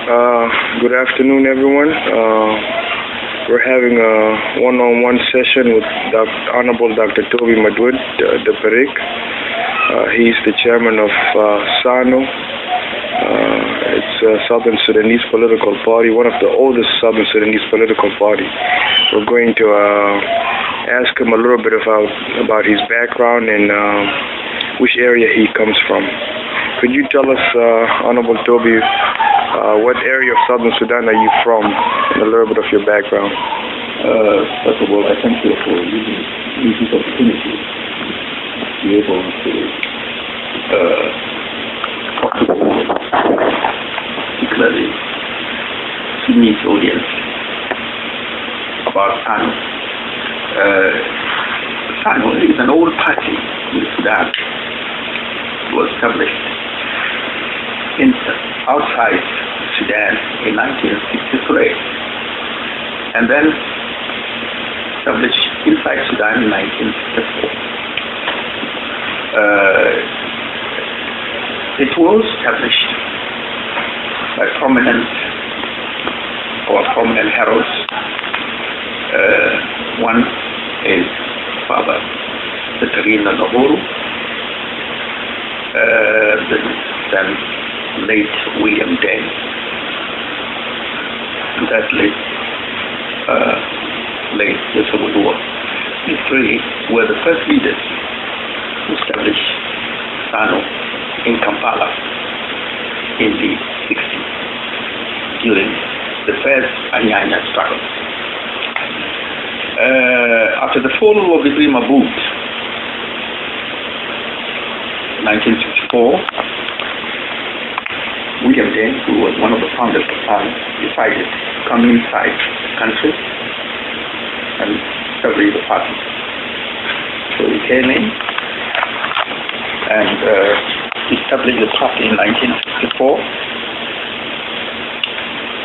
Good afternoon, everyone. We're having a one-on-one session with Honorable Dr. Toby Maduot Parek. He's the chairman of SANU. It's a Southern Sudanese political party, one of the oldest Southern Sudanese political parties. We're going to ask him a little bit about his background and which area he comes from. Could you tell us, Honorable Toby, what area of Southern Sudan are you from, and a little bit of your background? First of all, I thank you for using this opportunity to be able to talk to the world, particularly Sudanese audience, about SANU. SANU is an old party in Sudan. It was established outside Sudan in 1963, and then established inside Sudan in 1964. It was established by prominent heralds. One is Father Katarina Nahuru, then late William Day, and that late Toby Maduot. These three were the first leaders to establish SANU in Kampala in the 60s during the first Anyanya struggle. After the fall of the Toby Maduot, 1964, William Day, who was one of the founders of SANU, decided to come inside the country and establish the party. So he came in and established the party in 1964.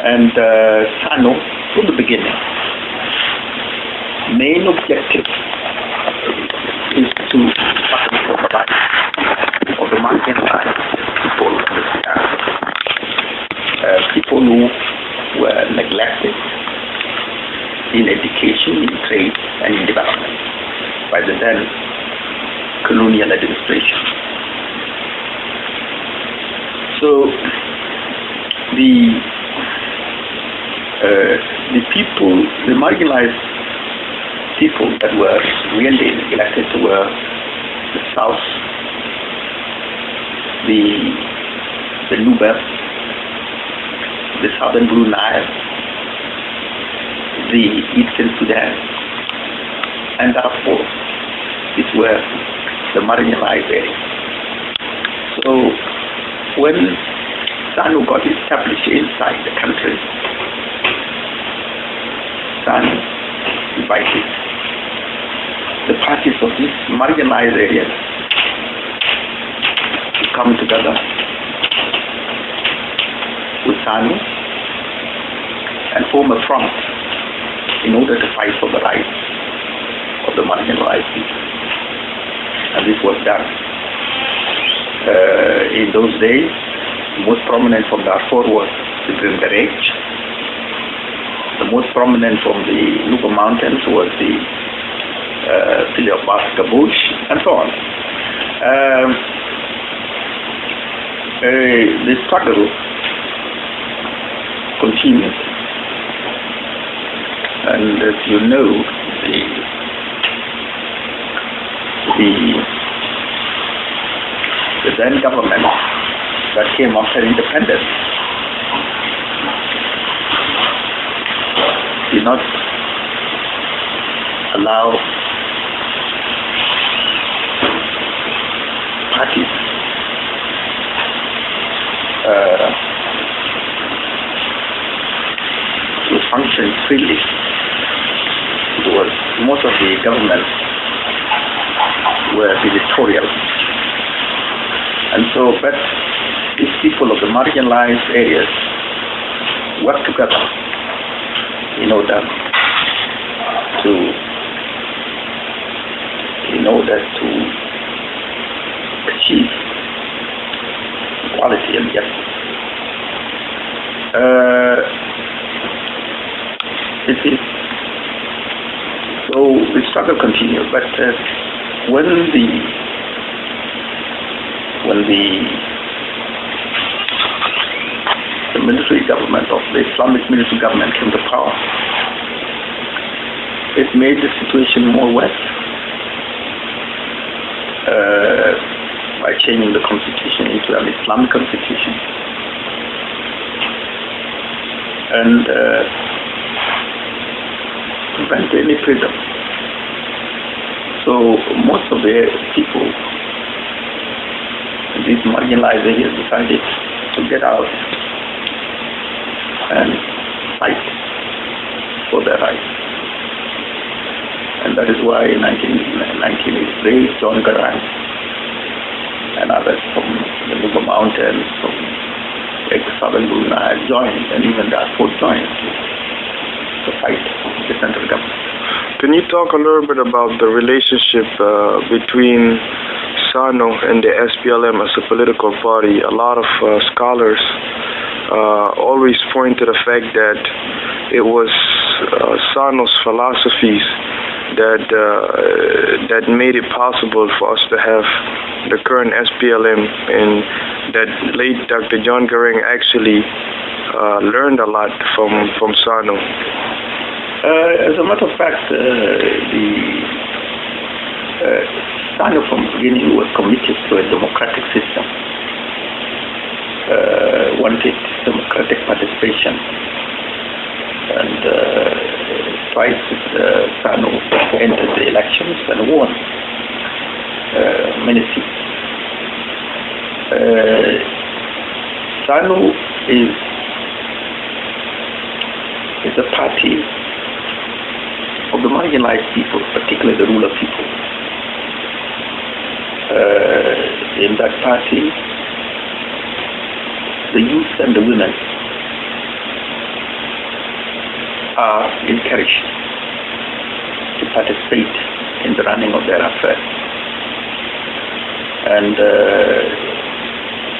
And SANU, from the beginning, main objective is to fight for the rights of the marginalized people of Sudan. People who were neglected in education, in trade, and in development by the then colonial administration. So the people, the marginalized people that were really neglected were the South, the Nuba, the Southern Blue Nile, the Eastern Sudan, and Darfur. These were the marginalized areas. So when SANU got established inside the country, SANU invited the parties of these marginalized areas to come together with SANU and form a front in order to fight for the rights of the marginalized people. And this was done. In those days, most prominent from Darfur was the Green Beret. The most prominent from the Nuba Mountains was the Philip Bush, and so on. The struggle continued, and as you know, the then government that came after independence did not allow parties to function freely. Because most of the governments were dictatorial. And so, but these people of the marginalized areas work together in order to achieve equality and justice. It is. So the struggle continues, but when the military government of the Islamic military government came to power, it made the situation more worse by changing the constitution into an Islamic constitution. And prevent any freedom. So most of the people in these marginalized areas decided to get out and fight for their rights. And that is why in 1983, John Garang and others from the Nuba Mountains, from Southern Brunei joined, and even the Fort joined to fight the central government. Can you talk a little bit about the relationship between SANU and the SPLM as a political party? A lot of scholars always point to the fact that it was SANU's philosophies that made it possible for us to have the current SPLM, and that late Dr. John Garang actually learned a lot from SANU. As a matter of fact, the SANU from the beginning was committed to a democratic system, wanted democratic participation, and twice SANU entered the elections and won many seats. SANU is a party of the marginalized people, particularly the rural people. In that party, the youth and the women are encouraged to participate in the running of their affairs. And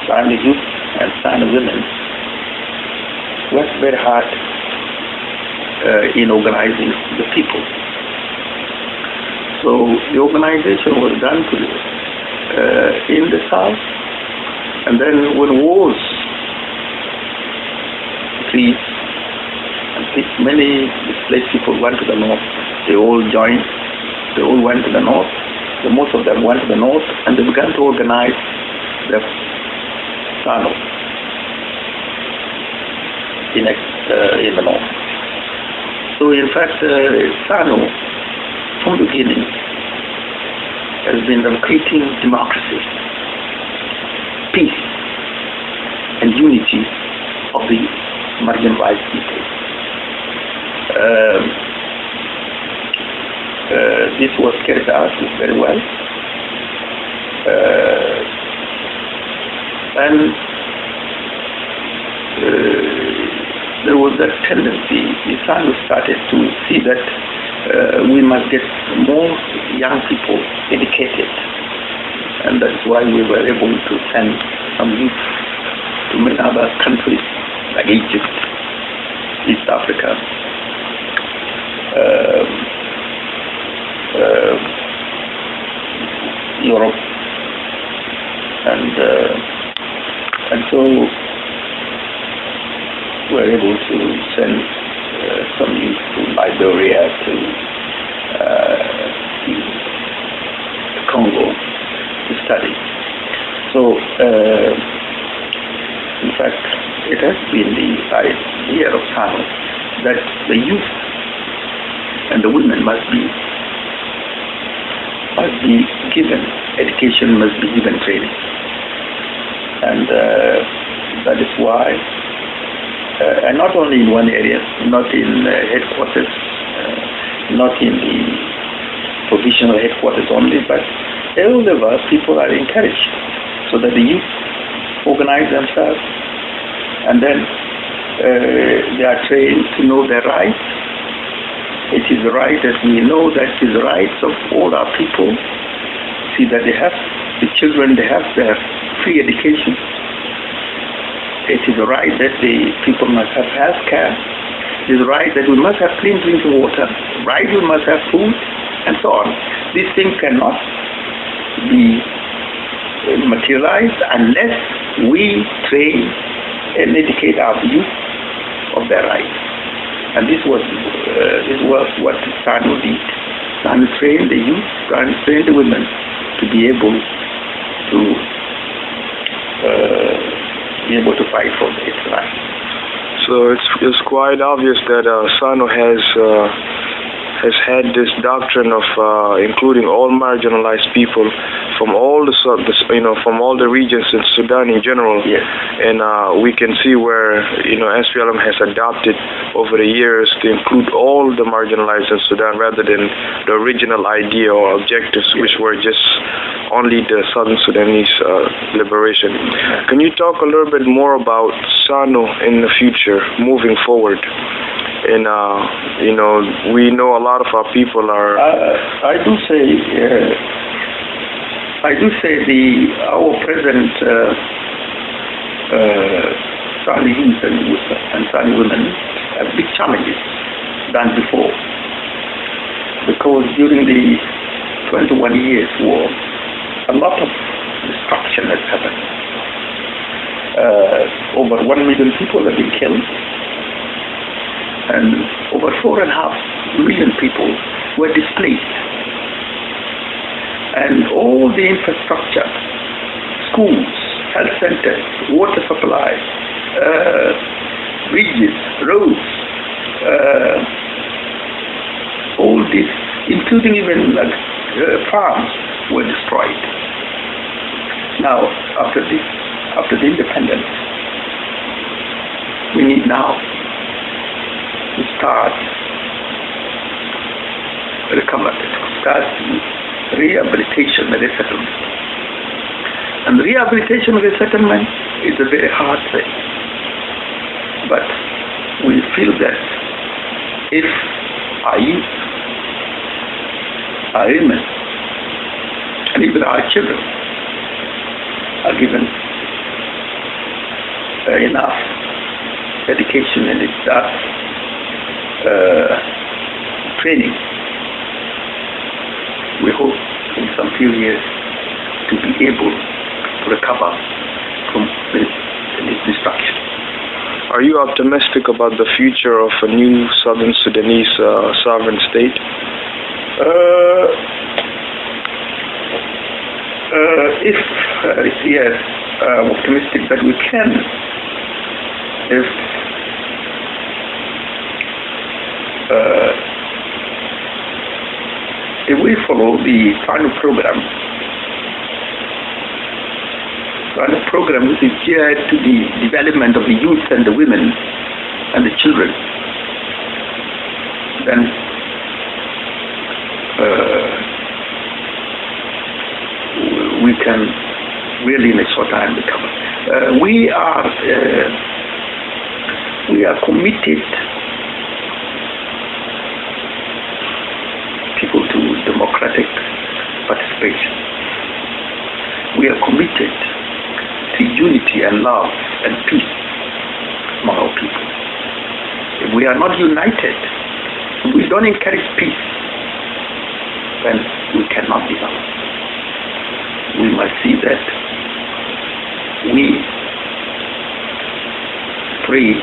SANU youth and SANU women worked very hard in organizing the people. So the organization was done in the south, and then when wars increased, and many displaced people went to the north, they all joined, they all went to the north, most of them went to the north, and they began to organize the SANU in the north. So in fact, SANU, from the beginning, has been creating democracy, peace, and unity of the marginalized people. This was carried out very well. And there was that tendency, the SANU started to see that we must get more young people educated. And that's why we were able to send some youth to many other countries like Egypt, East Africa, Europe, and so we're able to send some youth to Liberia, to Congo to study. So, in fact, it has been the idea of SANU that the youth and the women must be given education, must be given training. And that is why, and not only in one area, not in headquarters, not in the provisional headquarters only, but all over people are encouraged so that the youth organize themselves, and then they are trained to know their rights. It is the right, as we know, that it is the rights of all our people. See that they have, the children, they have their free education It is right that the people must have health care. It is right that we must have clean drinking water. Right, we must have food, and so on. These things cannot be materialized unless we train and educate our youth of their rights. And this was what SANU did. SANU trained the youth, SANU trained the women to be able to fight for its rights. So it's quite obvious that SANU has had this doctrine of including all marginalized people from all from all the regions in Sudan in general. Yes. And we can see where SPLM has adopted over the years to include all the marginalized in Sudan rather than the original idea or objectives, yes, which were just only the Southern Sudanese liberation. Can you talk a little bit more about SANU in the future, moving forward? And we know a lot of our people are. I do say our present SANU youth and SANU women have big challenges than before, because during the 21 years war, a lot of destruction has happened. Over 1 million people have been killed, and over 4.5 million people were displaced. And all the infrastructure, schools, health centers, water supply, bridges, roads, all this, including even farms, were destroyed. Now, after the independence, we need now to start rehabilitation and resettlement. And rehabilitation and resettlement is a very hard thing. But we feel that if our youth, our women, and even our children are given enough education and enough training, we hope in some few years to be able to recover from this destruction. Are you optimistic about the future of a new Southern Sudanese sovereign state? Yes, I'm optimistic that we can. If we follow the SANU program, which is geared to the development of the youth and the women and the children, then we can really in a short time recover. We are committed people to democratic participation. We are committed to unity and love and peace among our people. If we are not united, if we don't encourage peace, then we cannot develop. We must see that we free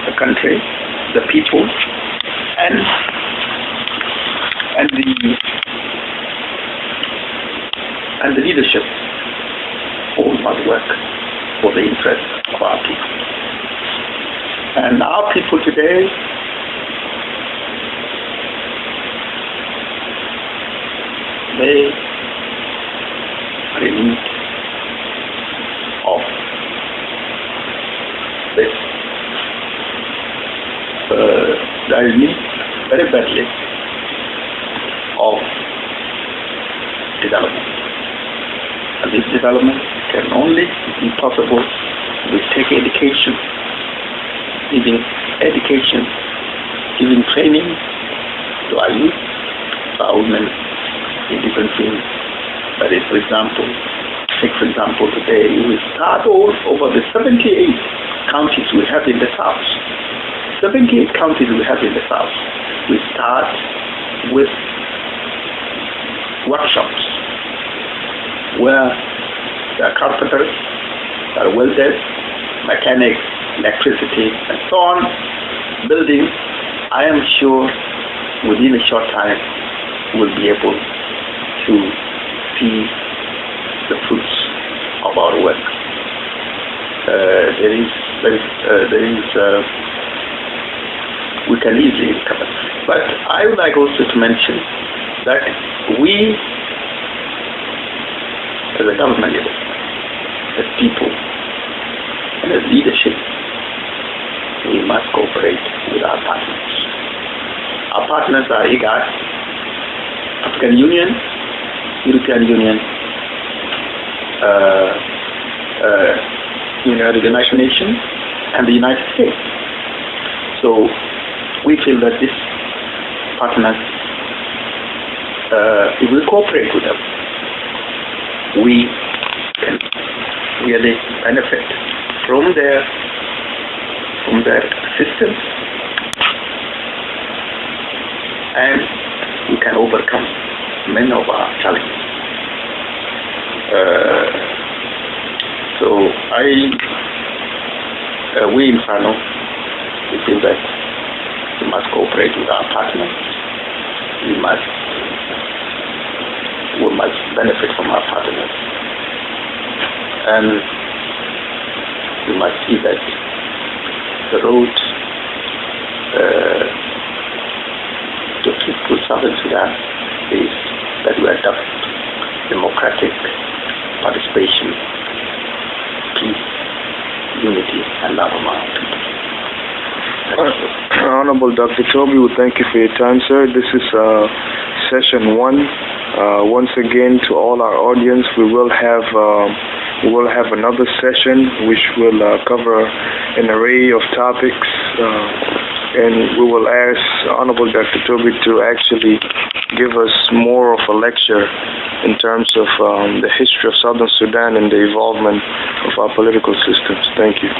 the country, the people, and the leadership all must work for the interests of our people. And our people today they are in need of this. There is need very badly of development. And this development can only be possible with taking education, giving training to our youth, to our women in different fields. That is, for example, take, for example, today, we start all over the 78 counties we have in the South. 78 counties we have in the South. We start with workshops where there are carpenters, there are welders, mechanics, electricity, and so on, building. I am sure within a short time we'll be able to see the fruits of our work. We can easily recover. But I would like also to mention that we, as a government, as people, and as leadership, we must cooperate with our partners. Our partners are IGAD, African Union, European Union, the United Nations, and the United States. So we feel that these partners, if we cooperate with them, we can really benefit from their assistance, and we can overcome many of our challenges. So we in SANU, we feel that we must cooperate with our partners. We must benefit from our partners, and we must see that the road to Southern Sudan is that we adopt democratic participation, peace, unity, and love among our people. Honorable Dr. Toby, we thank you for your time, sir. This is session 1. Once again, to all our audience, we will have another session which will cover an array of topics, and we will ask Honorable Dr. Toby to actually give us more of a lecture in terms of the history of Southern Sudan and the involvement of our political systems. Thank you.